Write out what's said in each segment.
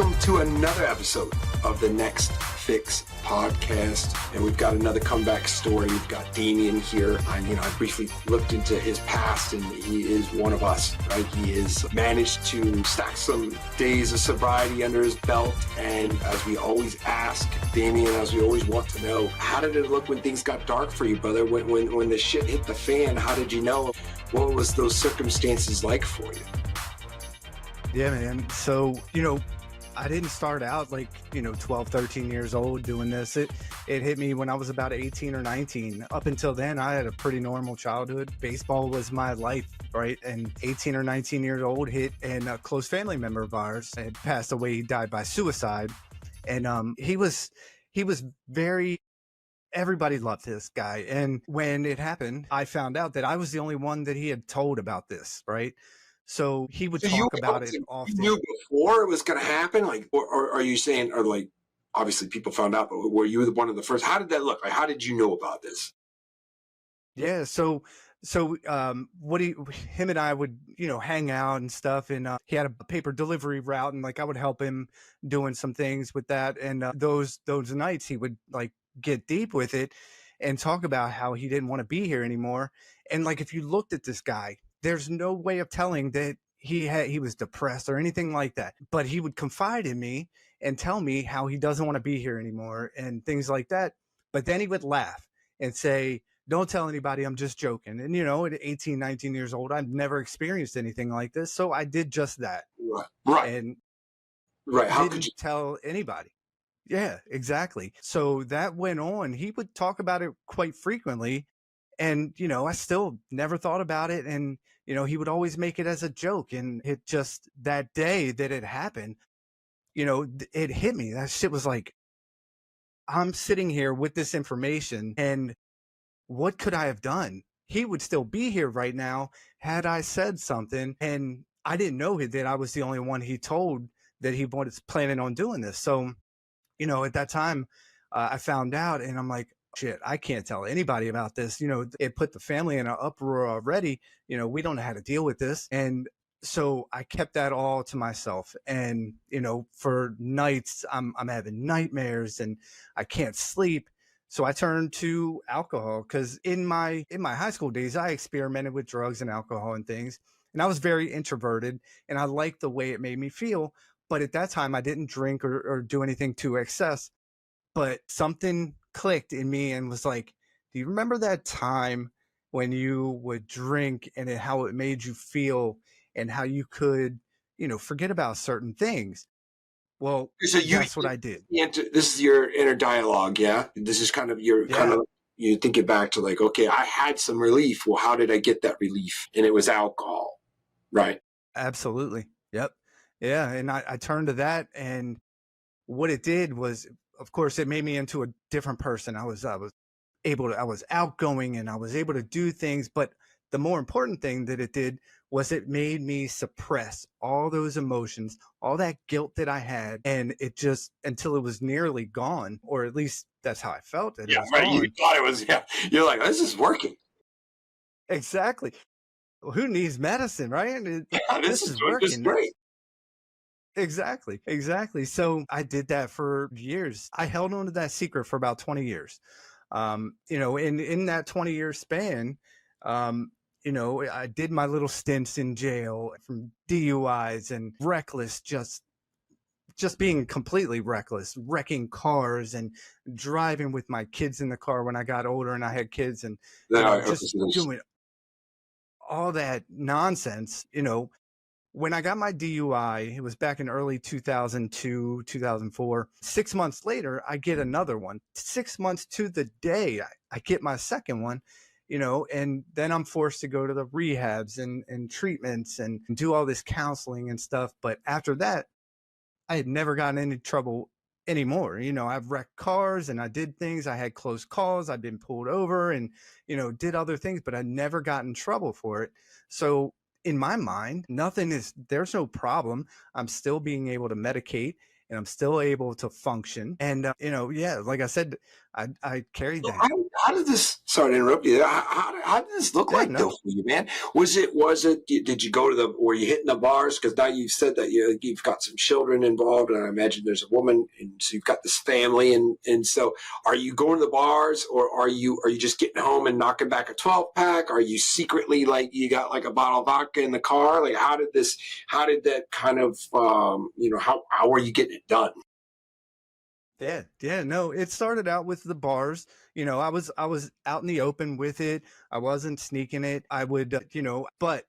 welcome to another episode of the Next Fix podcast. And we've got another comeback story. We've got Damian here. I briefly looked into his past, and he is one of us, right? He has managed to stack some days of sobriety under his belt. And as we always ask, Damian, as we always want to know, how did it look when things got dark for you, brother? When the shit hit the fan, how did you know? What was those circumstances like for you? Yeah, man. So, I didn't start out like, 12, 13 years old doing this. It hit me when I was about 18 or 19. Up until then, I had a pretty normal childhood. Baseball was my life, right? And 18 or 19 years old hit, and a close family member of ours had passed away. He died by suicide. And he was everybody loved this guy. And when it happened, I found out that I was the only one that he had told about this, right? So he would talk about it often. You knew before it was going to happen? Or are you saying, obviously people found out, but were you one of the first? How did that look? Like, how did you know about this? Yeah. So him and I would, hang out and stuff. And he had a paper delivery route, and I would help him doing some things with that. And those nights he would get deep with it and talk about how he didn't want to be here anymore. And if you looked at this guy, there's no way of telling that he was depressed or anything like that. But he would confide in me and tell me how he doesn't want to be here anymore and things like that. But then he would laugh and say, "Don't tell anybody, I'm just joking." And, at 18, 19 years old, I've never experienced anything like this. So I did just that. Right. And how could you tell anybody? Yeah, exactly. So that went on. He would talk about it quite frequently. And, I still never thought about it. And, he would always make it as a joke. And it just, that day that it happened, it hit me. That shit was like, I'm sitting here with this information, and what could I have done? He would still be here right now had I said something. And I didn't know that I was the only one he told that he was planning on doing this. So, at that time, I found out, and I'm like, shit, I can't tell anybody about this. It put the family in an uproar already. We don't know how to deal with this. And so I kept that all to myself. And, for nights, I'm having nightmares and I can't sleep. So I turned to alcohol, because in my high school days, I experimented with drugs and alcohol and things. And I was very introverted, and I liked the way it made me feel. But at that time, I didn't drink or do anything to excess. But something clicked in me and was like, do you remember that time when you would drink and how it made you feel and how you could, forget about certain things? Well, that's what I did. This is your inner dialogue, yeah? This is kind of you think it back to okay, I had some relief. Well, how did I get that relief? And it was alcohol, right? Absolutely. Yep. Yeah. And I turned to that, and what it did was, of course, it made me into a different person. I was outgoing, and I was able to do things. But the more important thing that it did was it made me suppress all those emotions, all that guilt that I had. And it just, until it was nearly gone, or at least that's how I felt. It was right. gone. You thought it was, You're like, this is working. Exactly. Well, who needs medicine, right? This is working. This is great. Exactly. So I did that for years. I held on to that secret for about 20 years. In that 20-year span, I did my little stints in jail from DUIs and reckless, just being completely reckless, wrecking cars and driving with my kids in the car when I got older and I had kids, and just doing all that nonsense, When I got my DUI, it was back in early 2002, 2004. 6 months later, I get another one. 6 months to the day, I get my second one, and then I'm forced to go to the rehabs and treatments and do all this counseling and stuff. But after that, I had never gotten into trouble anymore. I've wrecked cars and I did things. I had close calls. I've been pulled over and, did other things, but I never got in trouble for it. So in my mind, there's no problem. I'm still being able to medicate, and I'm still able to function. And, like I said, I carried So that. how did this? Sorry to interrupt you. How did this look Yeah, like though no. for you, man? Was it? Did you go to the? Were you hitting the bars? Because now you've said that you've got some children involved, and I imagine there's a woman, and so you've got this family, and so are you going to the bars, or are you just getting home and knocking back a 12-pack? Are you secretly like you got like a bottle of vodka in the car? Like how did this? How did that kind of how were you getting it done? Yeah, yeah, no, it started out with the bars. I was out in the open with it. I wasn't sneaking it. I would, but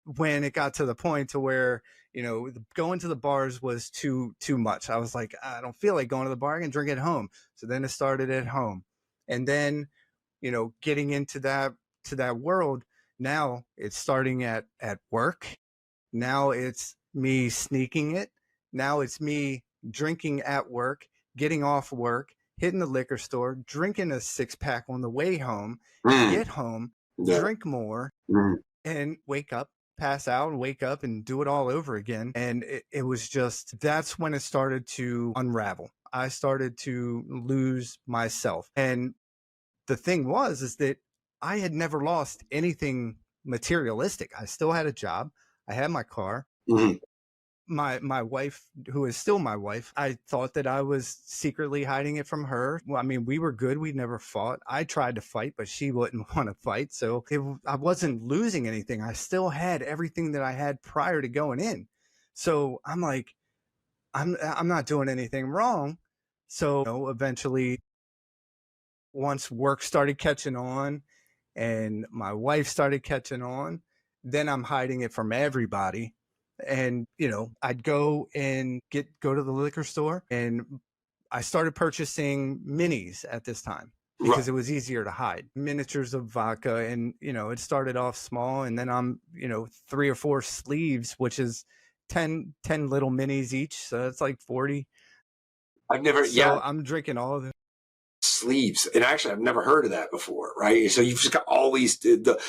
when it got to the point to where, going to the bars was too much. I was like, I don't feel like going to the bar. I can drink at home. So then it started at home. And then, getting into that world, now it's starting at work. Now it's me sneaking it. Now it's me drinking at work, getting off work, hitting the liquor store, drinking a 6-pack on the way home, Mm, get home, yeah. drink more, Mm, and wake up, pass out and wake up and do it all over again. And it was just, that's when it started to unravel. I started to lose myself. And the thing is that I had never lost anything materialistic. I still had a job. I had my car. mm. My wife, who is still my wife, I thought that I was secretly hiding it from her. Well, I mean, we were good. We never fought. I tried to fight, but she wouldn't want to fight. So I wasn't losing anything. I still had everything that I had prior to going in. So I'm like, I'm not doing anything wrong. So eventually, once work started catching on and my wife started catching on, then I'm hiding it from everybody. And, I'd go and go to the liquor store, and I started purchasing minis at this time Right. because it was easier to hide miniatures of vodka. And, it started off small, and then I'm, 3 or 4 sleeves, which is 10 little minis each. So it's like 40. I've never, yeah, So I'm drinking all of them. sleeves. And actually, I've never heard of that before, right? So you've just got all these,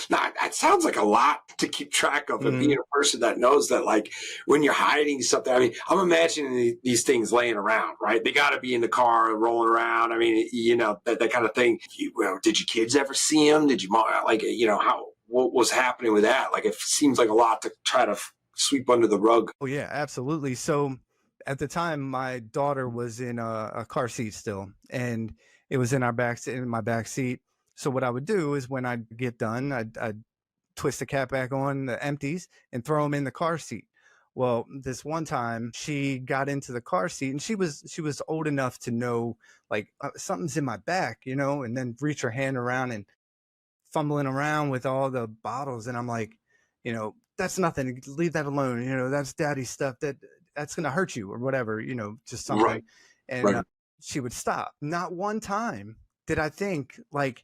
now, that sounds like a lot to keep track of. And being Mhm. a person that knows that, like, when you're hiding something, I mean, I'm imagining these things laying around, right? They got to be in the car rolling around. I mean, that kind of thing. Did your kids ever see them? Did you, like, what was happening with that? Like, it seems like a lot to try to sweep under the rug. Oh yeah, absolutely. So at the time, my daughter was in a car seat still, and it was in my back seat. So what I would do is when I'd get done, I'd twist the cap back on the empties and throw them in the car seat. Well, this one time she got into the car seat, and she was old enough to know, like, something's in my back, and then reach her hand around and fumbling around with all the bottles. And I'm like, that's nothing, leave that alone, that's daddy's stuff, that's gonna hurt you or whatever, just something. Right, And right. she would stop. Not one time did I think, like,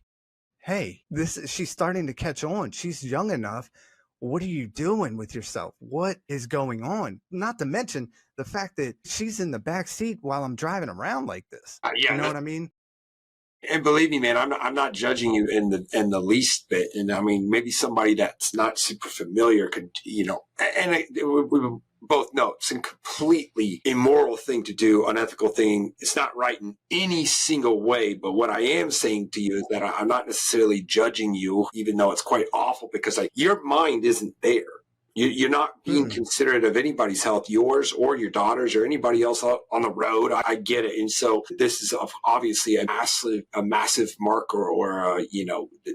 hey, she's starting to catch on, she's young enough, what are you doing with yourself, what is going on? Not to mention the fact that she's in the back seat while I'm driving around like this, you Yeah, know what I mean? and believe me, man, I'm not judging you in the least bit. And I mean, maybe somebody that's not super familiar could, and we both know it's a completely immoral thing to do, unethical thing. It's not right in any single way. But what I am saying to you is that I'm not necessarily judging you, even though it's quite awful, because your mind isn't there. You're not being Mm-mm. considerate of anybody's health, yours or your daughter's or anybody else out on the road. I get it. And so this is obviously a massive marker, or,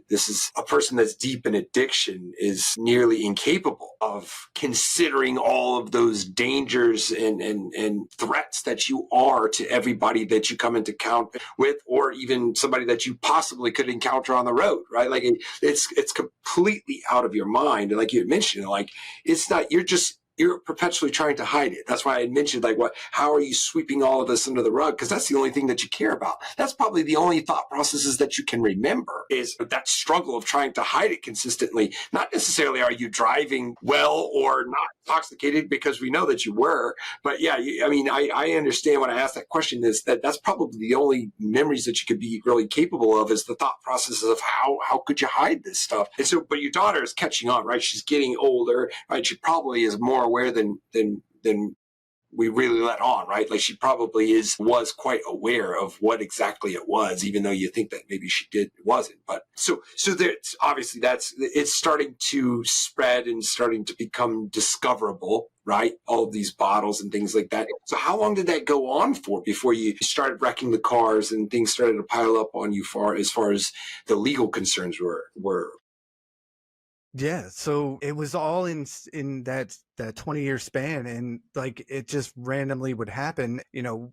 this is a person that's deep in addiction is nearly incapable of considering all of those dangers and threats that you are to everybody that you come into contact with, or even somebody that you possibly could encounter on the road, right? Like it's completely out of your mind. And like you had mentioned, like, it's not, you're perpetually trying to hide it. That's why I mentioned, like, how are you sweeping all of this under the rug? Because that's the only thing that you care about. That's probably the only thought processes that you can remember, is that struggle of trying to hide it consistently. Not necessarily are you driving well or not intoxicated, because we know that you were. But yeah, I mean, I understand when I ask that question, is that's probably the only memories that you could be really capable of, is the thought processes of how could you hide this stuff. And so, but your daughter is catching on, right? She's getting older, right? She probably is more aware than we really let on, right? Like she probably was quite aware of what exactly it was, even though you think that maybe she wasn't. But so there's obviously it's starting to spread and starting to become discoverable, right? All of these bottles and things like that. So how long did that go on for before you started wrecking the cars and things started to pile up on you as far as the legal concerns were? Yeah, so it was all in that 20-year span, and like it just randomly would happen.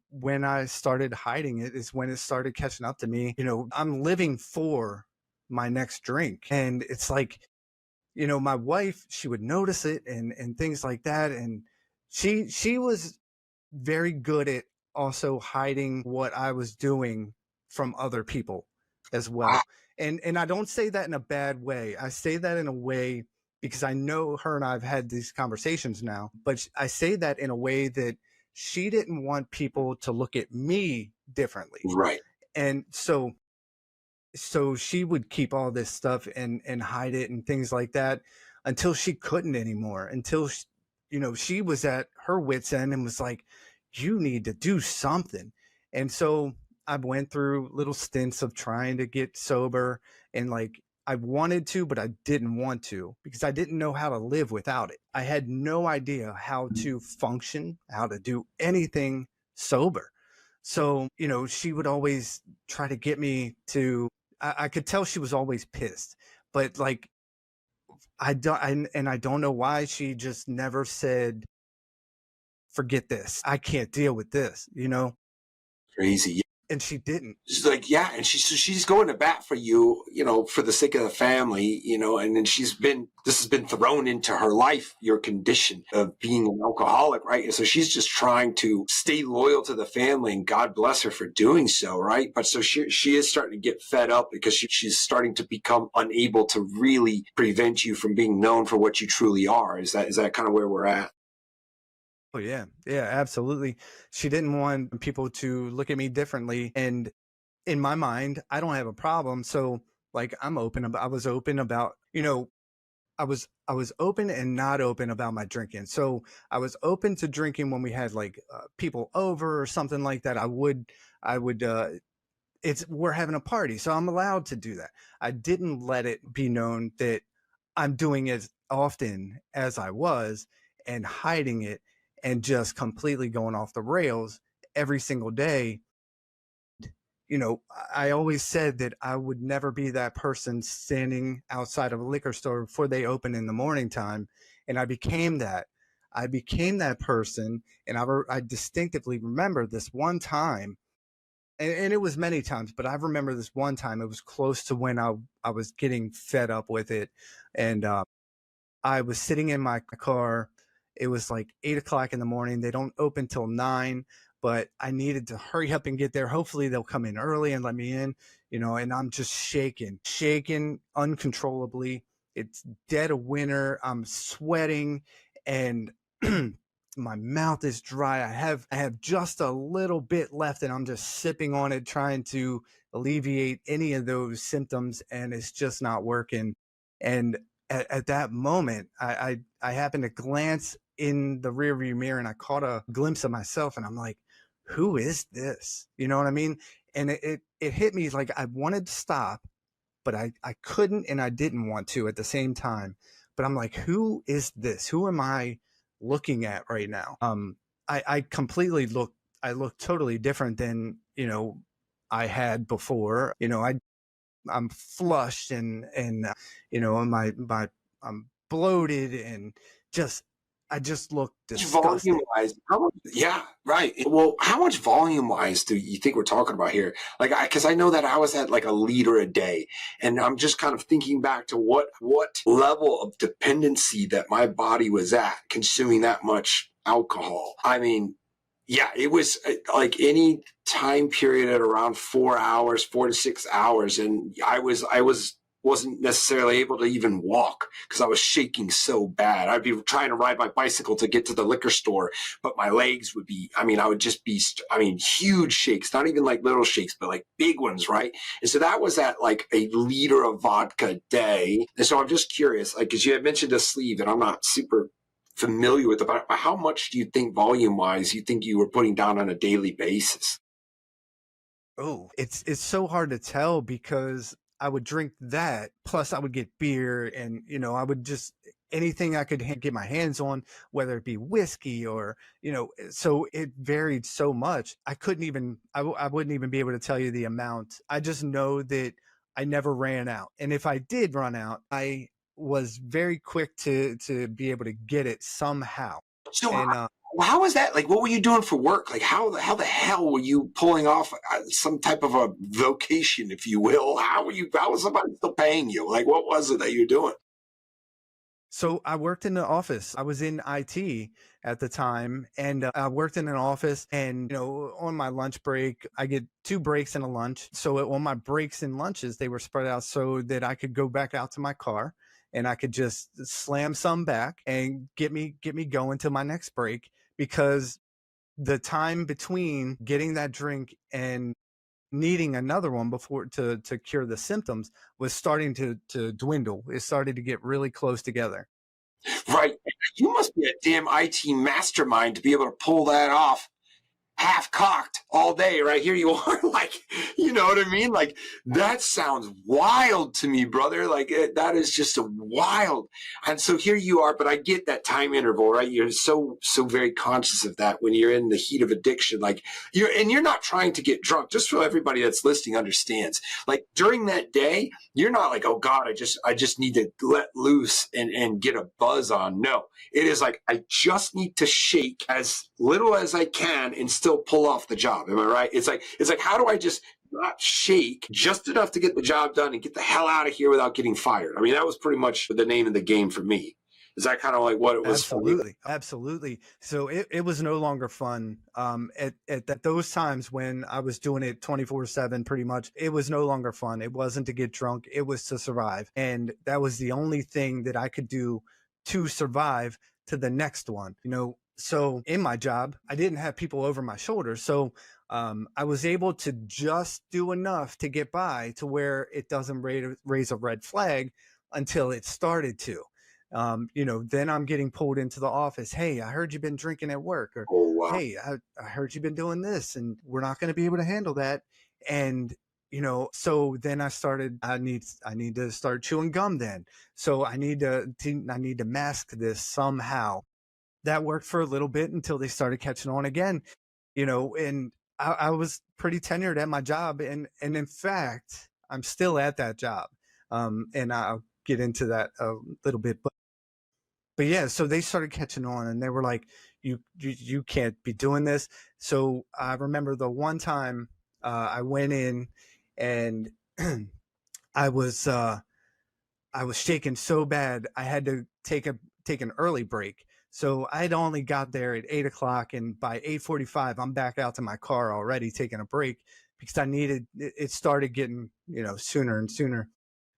When I started hiding it is when it started catching up to me. I'm living for my next drink, and it's like, my wife, she would notice it and things like that, and she was very good at also hiding what I was doing from other people as Wow. well. And I don't say that in a bad way. I say that in a way because I know her and I've had these conversations now, but I say that in a way that she didn't want people to look at me differently. Right. And so she would keep all this stuff and hide it and things like that until she couldn't anymore, until she was at her wit's end and was like, you need to do something. And so I went through little stints of trying to get sober, and like I wanted to, but I didn't want to because I didn't know how to live without it. I had no idea how to function, how to do anything sober. So, she would always try to get me to, I could tell she was always pissed, but like, and I don't know why she just never said, forget this. I can't deal with this. Crazy. And she didn't. She's like, yeah, and she's going to bat for you, for the sake of the family, and then this has been thrown into her life, your condition of being an alcoholic, right? And so she's just trying to stay loyal to the family, and God bless her for doing so, right? But so she is starting to get fed up because she's starting to become unable to really prevent you from being known for what you truly are. Is that kind of where we're at? Oh yeah. Yeah, absolutely. She didn't want people to look at me differently. And in my mind, I don't have a problem. So like I was open about, I was open and not open about my drinking. So I was open to drinking when we had like people over or something like that. I would we're having a party, so I'm allowed to do that. I didn't let it be known that I'm doing as often as I was and hiding it and just completely going off the rails every single day. I always said that I would never be that person standing outside of a liquor store before they open in the morning time. And I became that. I became that person. And I distinctively remember this one time, and it was many times, but I remember this one time. It was close to when I was getting fed up with it. And I was sitting in my car. It was like 8 o'clock in the morning. They don't open till 9, but I needed to hurry up and get there. Hopefully they'll come in early and let me in, and I'm just shaking uncontrollably. It's dead of winter. I'm sweating and my mouth is dry. I have just a little bit left and I'm just sipping on it, trying to alleviate any of those symptoms, and it's just not working. And at that moment, I happened to glance in the rearview mirror and I caught a glimpse of myself, and I'm like, who is this? You know what I mean? And it hit me like I wanted to stop, but I couldn't and I didn't want to at the same time. But I'm like, who is this? Who am I looking at right now? I completely look totally different than, I had before. I'm flushed and I'm bloated and just I just look Volume disgusting. wise, yeah, right. Well, how much volume wise do you think we're talking about here? Like, because I know that I was at like a liter a day, and I'm just kind of thinking back to what level of dependency that my body was at consuming that much alcohol. I mean, yeah, it was like any time period at around 4 hours, 4 to 6 hours, and wasn't necessarily able to even walk because I was shaking so bad. I'd be trying to ride my bicycle to get to the liquor store, but my legs would be, I would just be, huge shakes, not even like little shakes, but like big ones, right? And so that was at like a liter of vodka a day. And so I'm just curious, like, because you had mentioned a sleeve, and I'm not super familiar with about how much do you think volume wise you think you were putting down on a daily basis? Oh, it's so hard to tell because I would drink that, plus I would get beer, and I would just anything I could get my hands on, whether it be whiskey or so it varied so much. I couldn't even I wouldn't even be able to tell you the amount. I just know that I never ran out, and if I did run out, I was very quick to be able to get it somehow. So And how was that? Like, what were you doing for work? Like, how the hell were you pulling off some type of a vocation, if you will? How were you? How was somebody still paying you? Like, what was it that you were doing? So I worked in the office. I was in IT at the time, and I worked in an office. And on my lunch break, I get 2 breaks and a lunch. So on my breaks and lunches, they were spread out so that I could go back out to my car and I could just slam some back and get me going to my next break, because the time between getting that drink and needing another one before to cure the symptoms was starting to dwindle. It started to get really close together. Right. You must be a damn IT mastermind to be able to pull that off half cocked all day. Right here you are. Like, you know what I mean? Like, that sounds wild to me, brother. Like, that is just a wild. And so here you are, but I get that time interval, right? You're so very conscious of that when you're in the heat of addiction. Like, you're not trying to get drunk. Just so everybody that's listening understands, like, during that day, you're not like, oh God, I just need to let loose and get a buzz on. No, it is like, I just need to shake as little as I can and still pull off the job. Am I right? It's like, how do I just not shake just enough to get the job done and get the hell out of here without getting fired? I mean, that was pretty much the name of the game for me. Is that kind of like what it was for you? Absolutely, absolutely. So it was no longer fun. At those times when I was doing it 24/7, pretty much, it was no longer fun. It wasn't to get drunk. It was to survive, and that was the only thing that I could do to survive to the next one. So in my job, I didn't have people over my shoulder, so I was able to just do enough to get by to where it doesn't raise a red flag until it started to. Then I'm getting pulled into the office. Hey, I heard you've been drinking at work, or Oh, wow. hey, I heard you've been doing this, and we're not going to be able to handle that. And so then I need to start chewing gum then. So I need to mask this somehow. That worked for a little bit until they started catching on again. And I was pretty tenured at my job, and in fact, I'm still at that job. And I'll get into that a little bit, but yeah, so they started catching on, and they were like, you can't be doing this. So I remember the one time I went in, and I was uh, I was shaking so bad I had to take an early break. So I'd only got there at 8 o'clock, and by 8:45, I'm back out to my car already taking a break because I needed. It started getting sooner and sooner.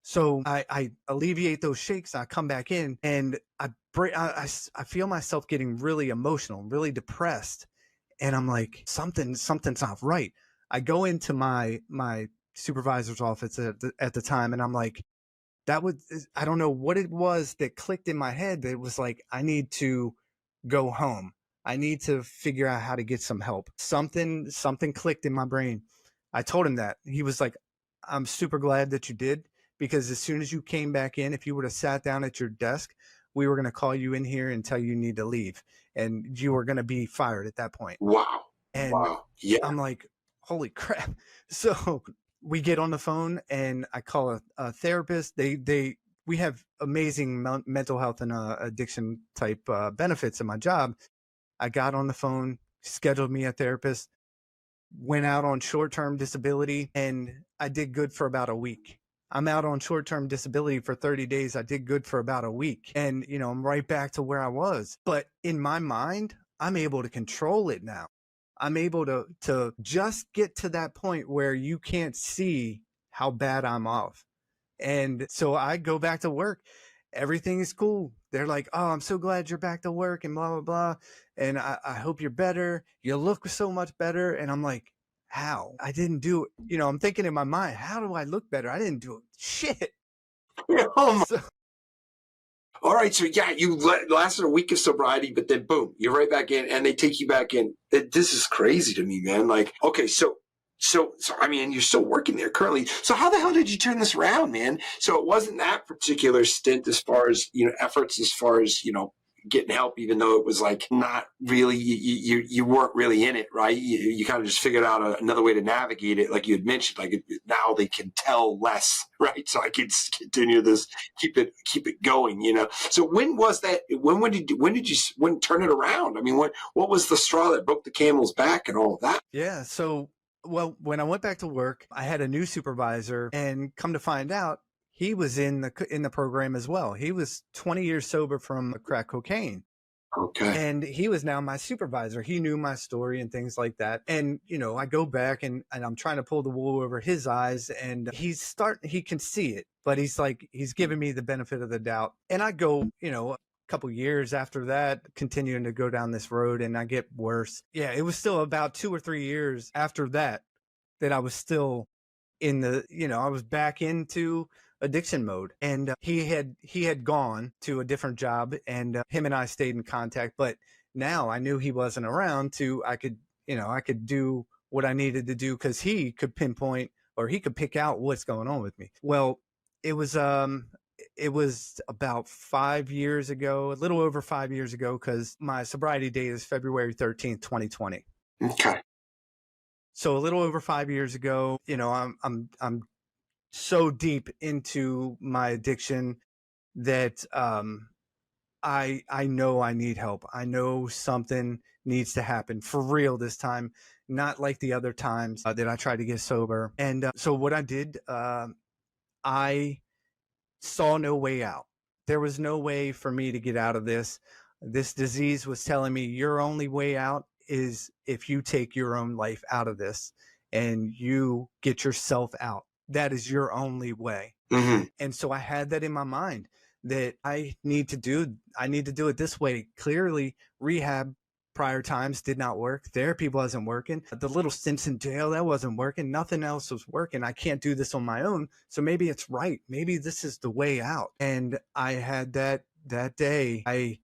So I alleviate those shakes. I come back in, and I break. I feel myself getting really emotional, really depressed, and I'm like, something's not right. I go into my supervisor's office at the time, and I'm like, I don't know what it was that clicked in my head, that it was like, I need to go home. I need to figure out how to get some help. Something clicked in my brain. I told him that. He was like, I'm super glad that you did, because as soon as you came back in, if you would have sat down at your desk, we were going to call you in here and tell you need to leave, and you were going to be fired at that point. Wow. And Wow. Yeah. I'm like, holy crap. So we get on the phone, and I call a therapist. We have amazing mental health and addiction type benefits in my job. I got on the phone, scheduled me a therapist, went out on short-term disability, and I did good for about a week. I'm out on short-term disability for 30 days. I did good for about a week. And, I'm right back to where I was. But in my mind, I'm able to control it now. I'm able to just get to that point where you can't see how bad I'm off. And so I go back to work. Everything is cool. They're like, oh, I'm so glad you're back to work and blah, blah, blah. And I hope you're better. You look so much better. And I'm like, how? I didn't do it. I'm thinking in my mind, how do I look better? I didn't do shit. Oh, So All right, so yeah, you lasted a week of sobriety, but then boom, you're right back in, and they take you back in. This is crazy to me, man. Like, okay, so I mean, you're still working there currently. So how the hell did you turn this around, man? So it wasn't that particular stint as far as, you know, efforts as far as, you know, getting help, even though it was like not really, you weren't really in it, right? You kind of just figured out another way to navigate it, like you had mentioned. Like now they can tell less, right? So I can continue this, keep it going, you know. So when was that? When did you turn it around? I mean, what was the straw that broke the camel's back and all of that? Yeah. So, well, when I went back to work, I had a new supervisor, and come to find out, he was in the program as well. He was 20 years sober from crack cocaine. Okay. And he was now my supervisor. He knew my story and things like that. And, you know, I go back and I'm trying to pull the wool over his eyes, and he can see it, but he's giving me the benefit of the doubt. And I go, you know, a couple years after that, continuing to go down this road, and I get worse. Yeah. It was still about 2 or 3 years after that I was still I was back into addiction mode. And he had gone to a different job, and him and I stayed in contact. But now I knew he wasn't around I could do what I needed to do, because he could pinpoint, or he could pick out what's going on with me. Well, it was about 5 years ago, a little over 5 years ago, because my sobriety date is February 13th, 2020. Okay. So a little over 5 years ago, you know, I'm so deep into my addiction that I know I need help. I know something needs to happen for real this time, not like the other times that I tried to get sober. And so what I did, I saw no way out. There was no way for me to get out of this. This disease was telling me your only way out is if you take your own life out of this and you get yourself out. That is your only way. Mm-hmm. And so I had that in my mind, that I need to do it this way. Clearly, rehab prior times did not work. Therapy wasn't working. The little stints in jail, that wasn't working. Nothing else was working. I can't do this on my own. So maybe it's right. Maybe this is the way out. And I had that day. I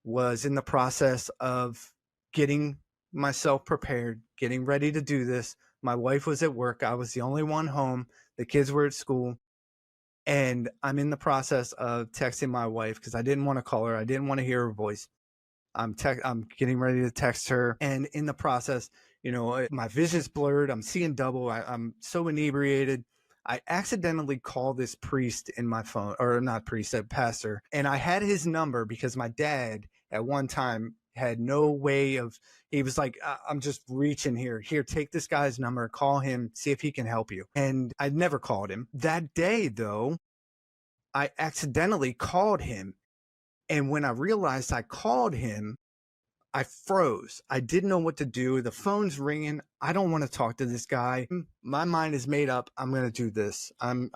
was in the process of getting myself prepared, getting ready to do this. My wife was at work. I was the only one home. The kids were at school. And I'm in the process of texting my wife, because I didn't want to call her. I didn't want to hear her voice. I'm getting ready to text her. And in the process, you know, my vision's blurred. I'm seeing double. I'm so inebriated. I accidentally called this priest in my phone, or not priest, a pastor. And I had his number because my dad at one time had no way of, he was like, I'm just reaching here. Here, take this guy's number, call him, see if he can help you. And I'd never called him. That day, though, I accidentally called him. And when I realized I called him, I froze. I didn't know what to do. The phone's ringing. I don't want to talk to this guy. My mind is made up. I'm going to do this. I'm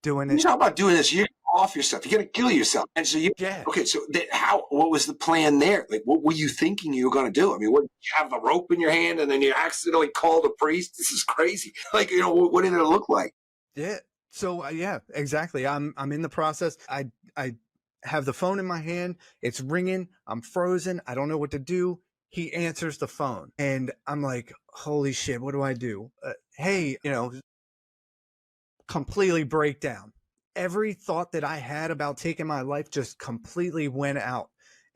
doing it. You talk about doing this. You're off yourself. You're going to kill yourself. And so okay. So what was the plan there? Like, what were you thinking you were going to do? I mean, what, you have the rope in your hand and then you accidentally called a priest? This is crazy. Like, you know, what did it look like? Yeah. So yeah, exactly. I'm in the process. I have the phone in my hand. It's ringing. I'm frozen. I don't know what to do. He answers the phone and I'm like, holy shit, what do I do? Hey, you know, completely break down. Every thought that I had about taking my life just completely went out.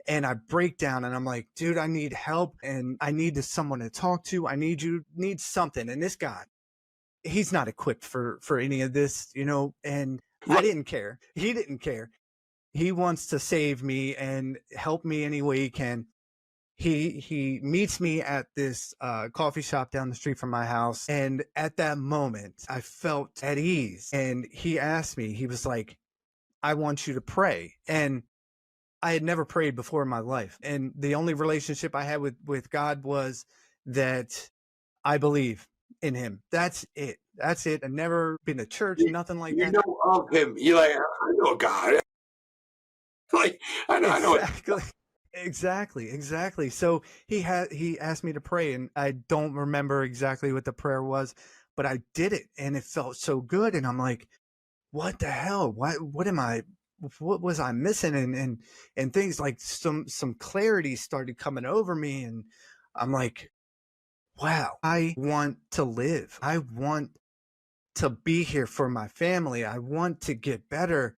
And I break down and I'm like, dude, I need help and I need someone to talk to. I need something. And this guy, he's not equipped for any of this, you know, and I didn't care. He didn't care. He wants to save me and help me any way he can. He meets me at this coffee shop down the street from my house. And at that moment, I felt at ease. And he asked me, he was like, I want you to pray. And I had never prayed before in my life. And the only relationship I had with God was that I believe in him. That's it. That's it. I've never been to church, nothing like that. You know of him. You're like, I know God. Like, I know. Exactly. So he asked me to pray, and I don't remember exactly what the prayer was, but I did it and it felt so good. And I'm like, what the hell? What am I what was I missing? And things like some clarity started coming over me. And I'm like, wow, I want to live. I want to be here for my family. I want to get better.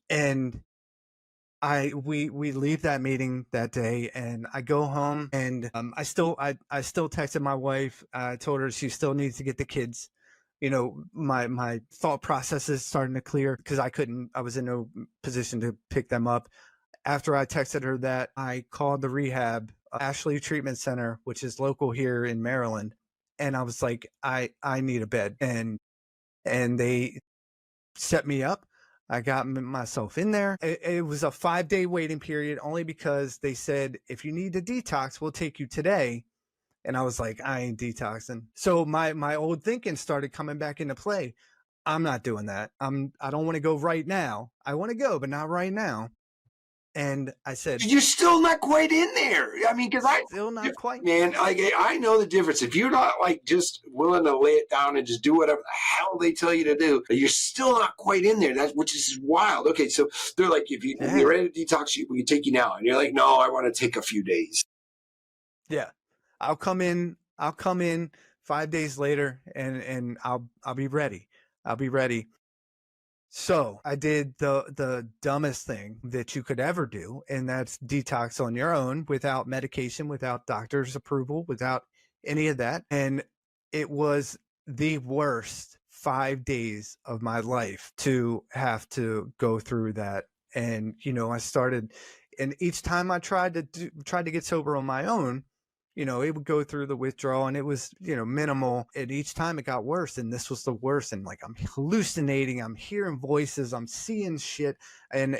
And we leave that meeting that day, and I go home, and I still texted my wife. I told her she still needs to get the kids. My thought process is starting to clear because I was in no position to pick them up. After I texted her that, I called the rehab, Ashley Treatment Center, which is local here in Maryland, and I was like, I need a bed, and they set me up. I got myself in there. It was a 5-day waiting period only because they said, if you need to detox, we'll take you today. And I was like, I ain't detoxing. So my old thinking started coming back into play. I'm not doing that. I don't want to go right now. I want to go, but not right now. And I said, You're still not quite in there. I mean, because still not quite. Man, like, I know the difference. If you're not like just willing to lay it down and just do whatever the hell they tell you to do, you're still not quite in there. Which is wild. Okay, so they're like, if you're ready to detox, we can take you now, and you're like, no, I want to take a few days. Yeah, I'll come in 5 days later, and I'll be ready. I'll be ready. So I did the dumbest thing that you could ever do, and that's detox on your own without medication, without doctor's approval, without any of that. And it was the worst 5 days of my life to have to go through that. And I started, and each time I tried to get sober on my own, it would go through the withdrawal, and it was, minimal. And each time it got worse, and this was the worst. And like, I'm hallucinating, I'm hearing voices, I'm seeing shit, and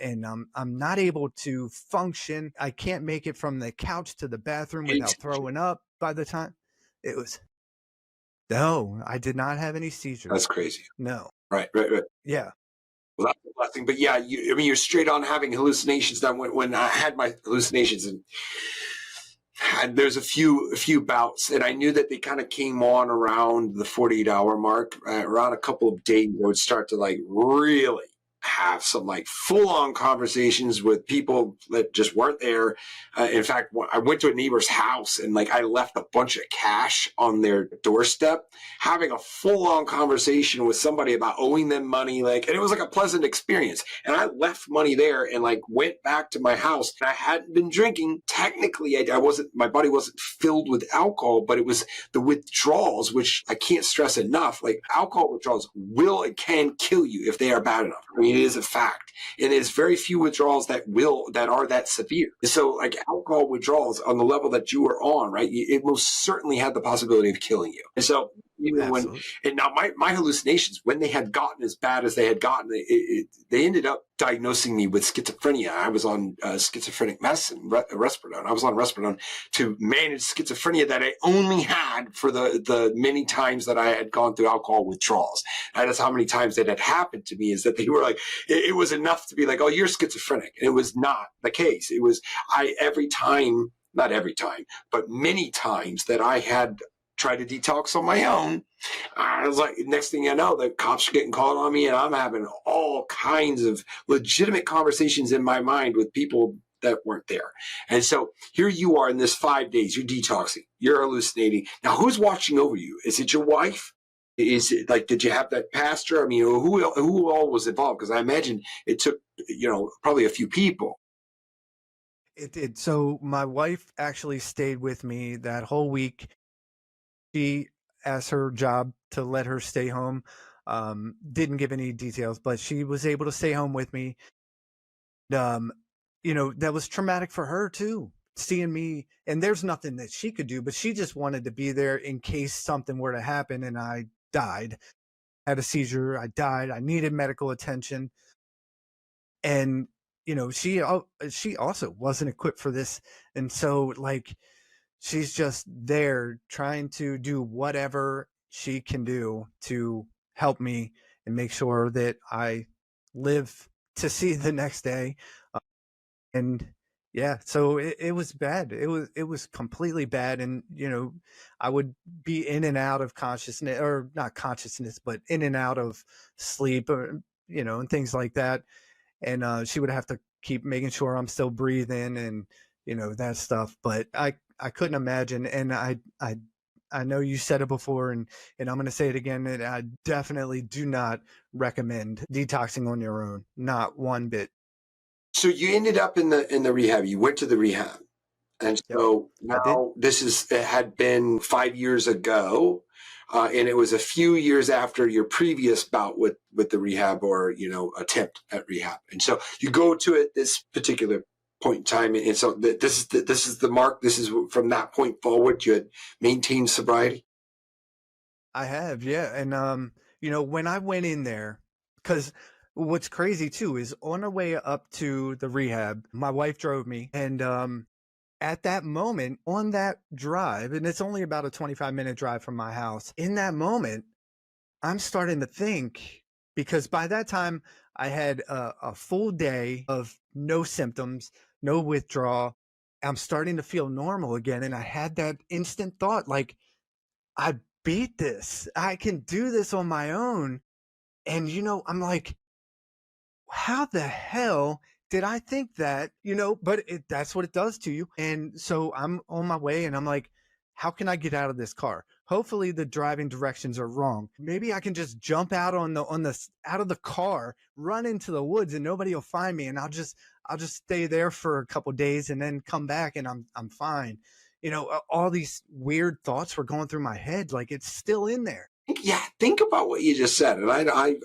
I'm not able to function. I can't make it from the couch to the bathroom without throwing up by the time it was. No, I did not have any seizures. That's crazy. No. Right. Yeah. Well, that's a blessing. But yeah, you're straight on having hallucinations. Now, when I had my hallucinations, and there's a few bouts, and I knew that they kind of came on around the 48-hour mark. Around a couple of days, I would start to like really have some like full-on conversations with people that just weren't there. In fact, I went to a neighbor's house, and like I left a bunch of cash on their doorstep, having a full-on conversation with somebody about owing them money. And it was like a pleasant experience. And I left money there and like went back to my house. And I hadn't been drinking. Technically, my body wasn't filled with alcohol, but it was the withdrawals, which I can't stress enough. Like, alcohol withdrawals will and can kill you if they are bad enough. I mean, it is a fact. And there's very few withdrawals that are that severe. So like alcohol withdrawals on the level that you were on, right? It most certainly had the possibility of killing you. And so now my hallucinations, when they had gotten as bad as they had gotten, they ended up diagnosing me with schizophrenia. I was on schizophrenic medicine, Risperidone. I was on Risperidone to manage schizophrenia that I only had for the many times that I had gone through alcohol withdrawals. And that's how many times that had happened to me, is that they were like, it was enough to be like, oh, you're schizophrenic. And it was not the case. It was, not every time, but many times that I had tried to detox on my own, I was like, next thing you know, the cops are getting called on me, and I'm having all kinds of legitimate conversations in my mind with people that weren't there. And so here you are in this 5 days, you're detoxing, you're hallucinating. Now, who's watching over you? Is it your wife? Is it like, did you have that pastor? I mean, who all was involved? Because I imagine it took, probably a few people. It did. So my wife actually stayed with me that whole week. She asked her job to let her stay home. Didn't give any details, but she was able to stay home with me. That was traumatic for her too, seeing me. And there's nothing that she could do, but she just wanted to be there in case something were to happen and I died, had a seizure, I died, I needed medical attention. And she also wasn't equipped for this. And so like, she's just there trying to do whatever she can do to help me and make sure that I live to see the next day. And yeah, so it was bad. It was completely bad. And, I would be in and out of consciousness, or not consciousness, but in and out of sleep, or, and things like that. and she would have to keep making sure I'm still breathing and that stuff. But I couldn't imagine, and I know you said it before, and I'm going to say it again. And I definitely do not recommend detoxing on your own, not one bit. So you ended up in the rehab. You went to the rehab. And Yep, so I did. now it had been 5 years ago, and it was a few years after your previous bout with the rehab or, attempt at rehab. And so you go to it this particular point in time. And so this is the mark. This is from that point forward, you had maintained sobriety. I have, yeah. And when I went in there, because what's crazy too is on the way up to the rehab, my wife drove me, and at that moment on that drive, and it's only about a 25-minute drive from my house, in that moment, I'm starting to think, because by that time I had a full day of no symptoms, no withdrawal. I'm starting to feel normal again. And I had that instant thought, like, I beat this. I can do this on my own. And, I'm like, how the hell did I think that? But that's what it does to you. And so I'm on my way and I'm like, how can I get out of this car? Hopefully the driving directions are wrong. Maybe I can just jump out out of the car, run into the woods, and nobody will find me. And I'll just stay there for a couple days and then come back and I'm fine. All these weird thoughts were going through my head. Like, it's still in there. Yeah, think about what you just said. And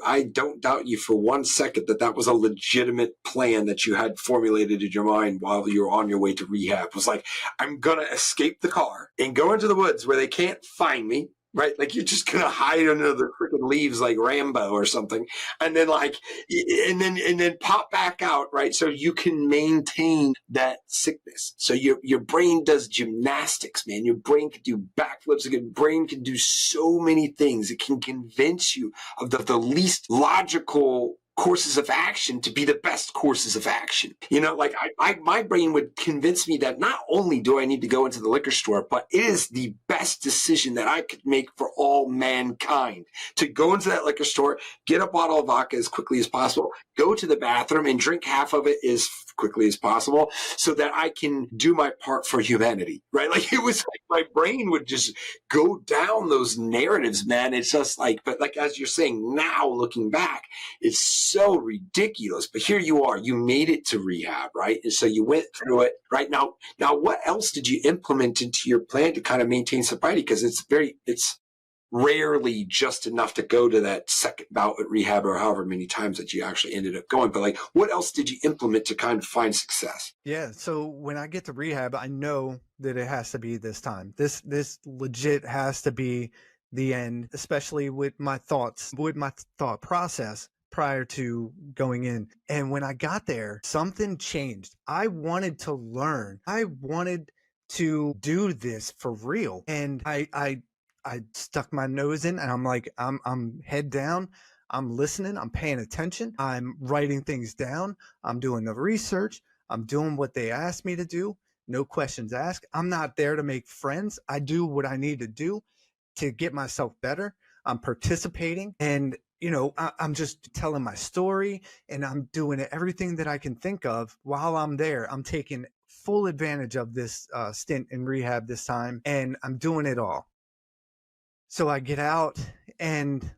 I don't doubt you for 1 second that was a legitimate plan that you had formulated in your mind while you were on your way to rehab. It was like, I'm going to escape the car and go into the woods where they can't find me. Right? Like, you're just going to hide under the freaking leaves like Rambo or something. And then and then pop back out. Right? So you can maintain that sickness. So your brain does gymnastics, man. Your brain can do backflips. Your brain can do so many things. It can convince you of the least logical courses of action to be the best courses of action. My brain would convince me that not only do I need to go into the liquor store, but it is the best decision that I could make for all mankind to go into that liquor store, get a bottle of vodka as quickly as possible, go to the bathroom and drink half of it as quickly as possible so that I can do my part for humanity, right? Like, it was like my brain would just go down those narratives, man. It's just like, but like, as you're saying now, looking back, it's so ridiculous. But here you are, you made it to rehab, right? And so you went through it, right? Now, what else did you implement into your plan to kind of maintain sobriety? Because it's rarely just enough to go to that second bout at rehab or however many times that you actually ended up going. But like, what else did you implement to kind of find success? Yeah. So when I get to rehab, I know that it has to be this time. This legit has to be the end, especially with my thoughts, with my thought process prior to going in. And when I got there, something changed. I wanted to learn. I wanted to do this for real. And I stuck my nose in and I'm like, I'm head down. I'm listening. I'm paying attention. I'm writing things down. I'm doing the research. I'm doing what they asked me to do. No questions asked. I'm not there to make friends. I do what I need to do to get myself better. I'm participating and I'm just telling my story and I'm doing everything that I can think of while I'm there. I'm taking full advantage of this stint in rehab this time and I'm doing it all. So I get out and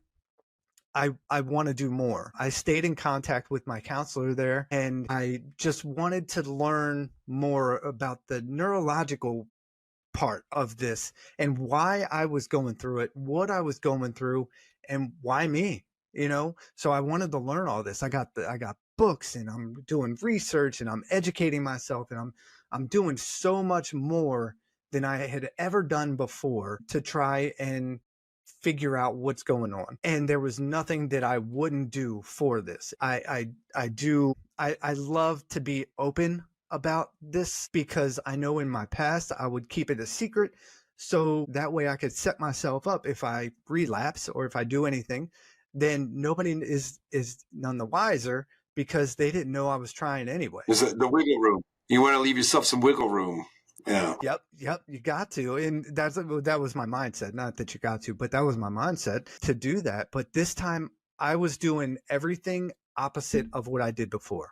I want to do more. I stayed in contact with my counselor there and I just wanted to learn more about the neurological part of this and why I was going through it, what I was going through, and why me, So I wanted to learn all this. I got books and I'm doing research and I'm educating myself and I'm doing so much more than I had ever done before to try and figure out what's going on. And there was nothing that I wouldn't do for this. I love to be open about this because I know in my past I would keep it a secret. So that way I could set myself up if I relapse or if I do anything, then nobody is none the wiser because they didn't know I was trying anyway. Is it the wiggle room? You want to leave yourself some wiggle room. Yeah. Yep. You got to. And that was my mindset. Not that you got to, but that was my mindset to do that. But this time I was doing everything opposite of what I did before.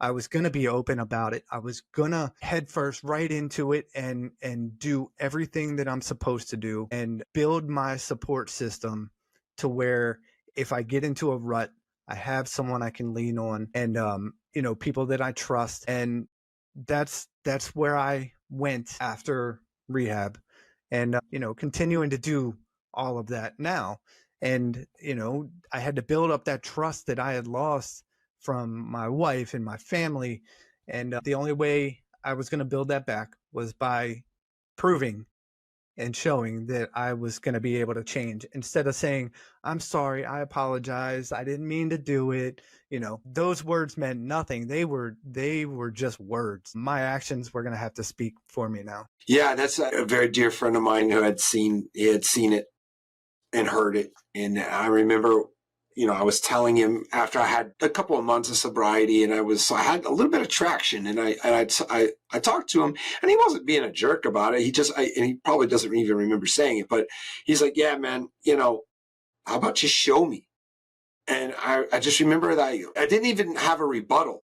I was going to be open about it. I was going to head first right into it and do everything that I'm supposed to do and build my support system to where if I get into a rut, I have someone I can lean on and, people that I trust. And that's where I went after rehab and, continuing to do all of that now. And, I had to build up that trust that I had lost from my wife and my family. And the only way I was going to build that back was by proving and showing that I was going to be able to change instead of saying, I'm sorry, I apologize, I didn't mean to do it. Those words meant nothing. They were just words. My actions were going to have to speak for me now. Yeah, that's a very dear friend of mine who had seen it and heard it. And I remember, I was telling him after I had a couple of months of sobriety and I had a little bit of traction and I talked to him and he wasn't being a jerk about it. And he probably doesn't even remember saying it, but he's like, yeah, man, how about you show me? And I just remember that I didn't even have a rebuttal.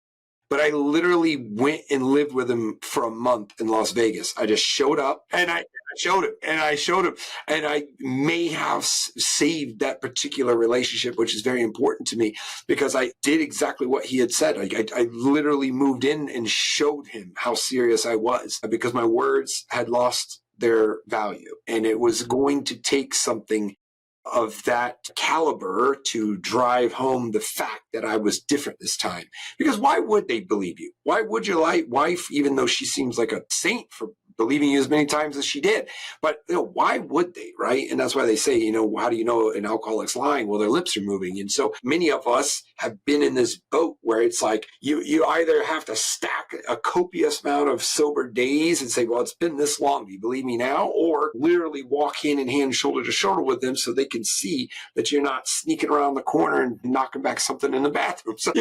But I literally went and lived with him for a month in Las Vegas. I just showed up and I showed him. And I may have saved that particular relationship, which is very important to me because I did exactly what he had said. I literally moved in and showed him how serious I was because my words had lost their value. And it was going to take something of that caliber to drive home the fact that I was different this time. Because why would they believe you? Why would your wife, even though she seems like a saint for believing you as many times as she did, but why would they, right? And that's why they say, how do you know an alcoholic's lying? Well, their lips are moving. And so many of us have been in this boat where it's like you either have to stack a copious amount of sober days and say, well, it's been this long, do you believe me now? Or literally walk hand in hand, shoulder to shoulder with them so they can see that you're not sneaking around the corner and knocking back something in the bathroom. So,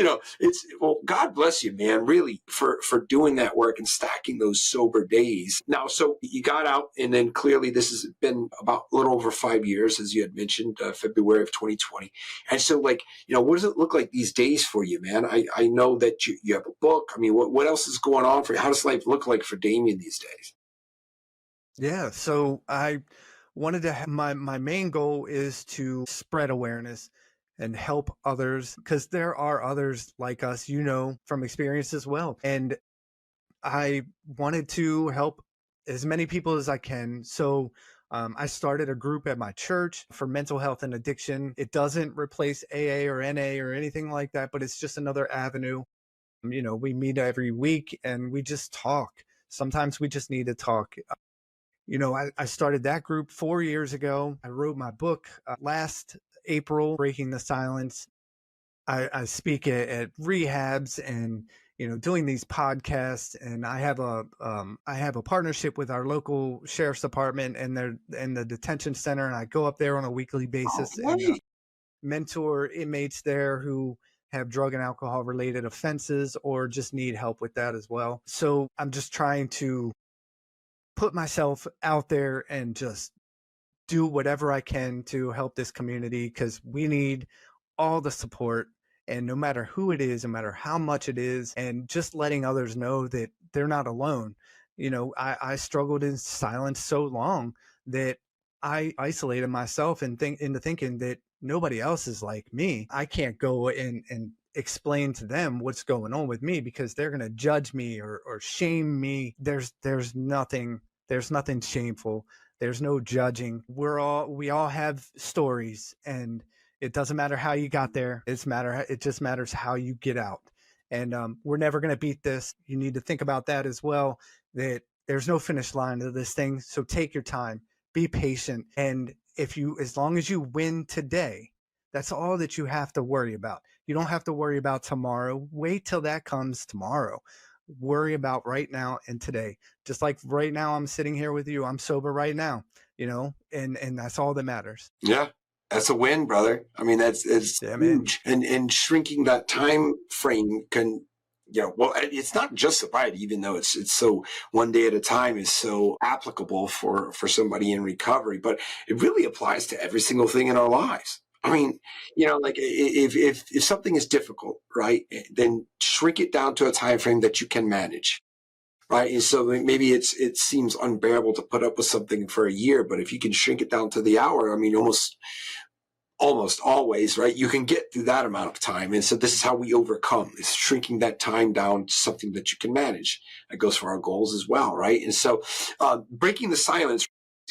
God bless you, man, really, for doing that work and stacking those sober days. Now, so you got out, and then clearly this has been about a little over 5 years, as you had mentioned, February of 2020. And so, what does it look like these days for you, man? I know that you have a book. I mean, what else is going on for you? How does life look like for Damian these days? Yeah, so I wanted to have my main goal is to spread awareness and help others because there are others like us, from experience as well. And I wanted to help as many people as I can. So I started a group at my church for mental health and addiction. It doesn't replace AA or NA or anything like that, but it's just another avenue. We meet every week and we just talk. Sometimes we just need to talk. I started that group 4 years ago. I wrote my book last April, Breaking the Silence. I speak at rehabs and doing these podcasts, and I have a partnership with our local sheriff's department and the detention center, and I go up there on a weekly basis and mentor inmates there who have drug and alcohol related offenses or just need help with that as well. So I'm just trying to put myself out there and just do whatever I can to help this community because we need all the support. And no matter who it is, no matter how much it is, and just letting others know that they're not alone. I struggled in silence so long that I isolated myself into thinking that nobody else is like me. I can't go and explain to them what's going on with me because they're going to judge me or shame me. There's nothing shameful. There's no judging. We all have stories, and it doesn't matter how you got there. It just matters how you get out. And we're never going to beat this. You need to think about that as well, that there's no finish line to this thing. So take your time, be patient. And as long as you win today, that's all that you have to worry about. You don't have to worry about tomorrow. Wait till that comes tomorrow. Worry about right now and today. Just like right now, I'm sitting here with you. I'm sober right now, and that's all that matters. Yeah. That's a win, brother. I mean, it's huge. And shrinking that time frame can, well, it's not just sobriety, even though it's so one day at a time is so applicable for somebody in recovery, but it really applies to every single thing in our lives. I mean, like if something is difficult, right, then shrink it down to a time frame that you can manage. Right. And so maybe it seems unbearable to put up with something for a year, but if you can shrink it down to the hour, I mean, almost always, right, you can get through that amount of time. And so this is how we overcome, is shrinking that time down to something that you can manage. That goes for our goals as well, right? And so breaking the silence,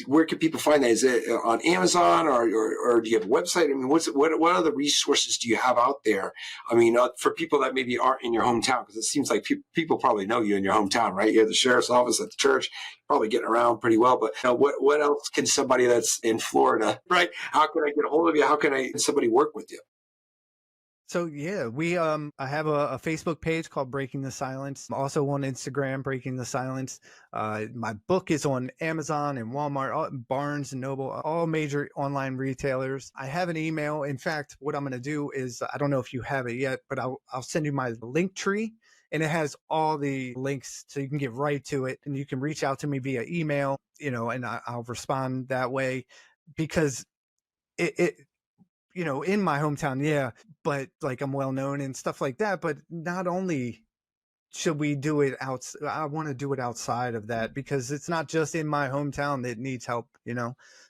where can people find that? Is it on Amazon or do you have a website? I mean, what other resources do you have out there? I mean, for people that maybe aren't in your hometown, because it seems like people probably know you in your hometown, right? You're at the sheriff's office, at the church, probably getting around pretty well. But what else can somebody that's in Florida, right? How can I get a hold of you? How can somebody work with you? So yeah, we I have a Facebook page called Breaking the Silence. I'm also on Instagram, Breaking the Silence. My book is on Amazon and Walmart, Barnes and Noble, all major online retailers. I have an email. In fact, what I'm going to do is, I don't know if you have it yet, but I'll send you my link tree, and it has all the links, so you can get right to it, and you can reach out to me via email, and I'll respond that way, because it in my hometown, yeah, but like I'm well known and stuff like that. But not only should we do it I want to do it outside of that, because it's not just in my hometown that needs help,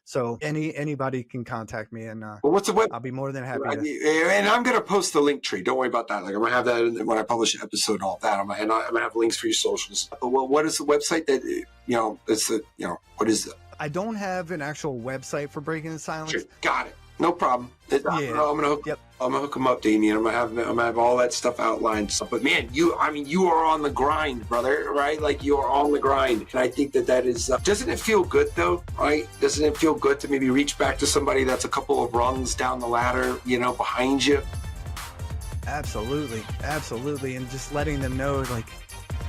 So anybody can contact me, and Well, what's the web? I'll be more than happy And I'm going to post the link tree. Don't worry about that. Like, I'm going to have that when I publish an episode and all that. I'm going to have links for your socials. Well, what is the website that, what is it? I don't have an actual website for Breaking the Silence. Sure. Got it. No problem. I'm gonna hook them up, Damian. I'm gonna have all that stuff outlined. But man, you are on the grind, brother. Right? Like, you are on the grind, and I think that is. Doesn't it feel good though? Right? Doesn't it feel good to maybe reach back to somebody that's a couple of rungs down the ladder, behind you? Absolutely, and just letting them know, like,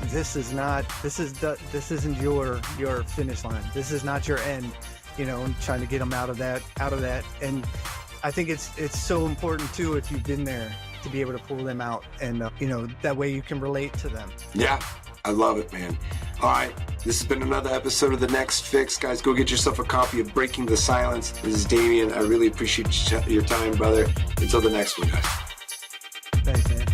this isn't your finish line. This is not your end. And trying to get them out of that. And I think it's so important too, if you've been there, to be able to pull them out, and that way you can relate to them. Yeah, I love it, man. All right, this has been another episode of The Next Fix. Guys, go get yourself a copy of Breaking the Silence. This is Damian. I really appreciate your time, brother. Until the next one, guys. Thanks, man.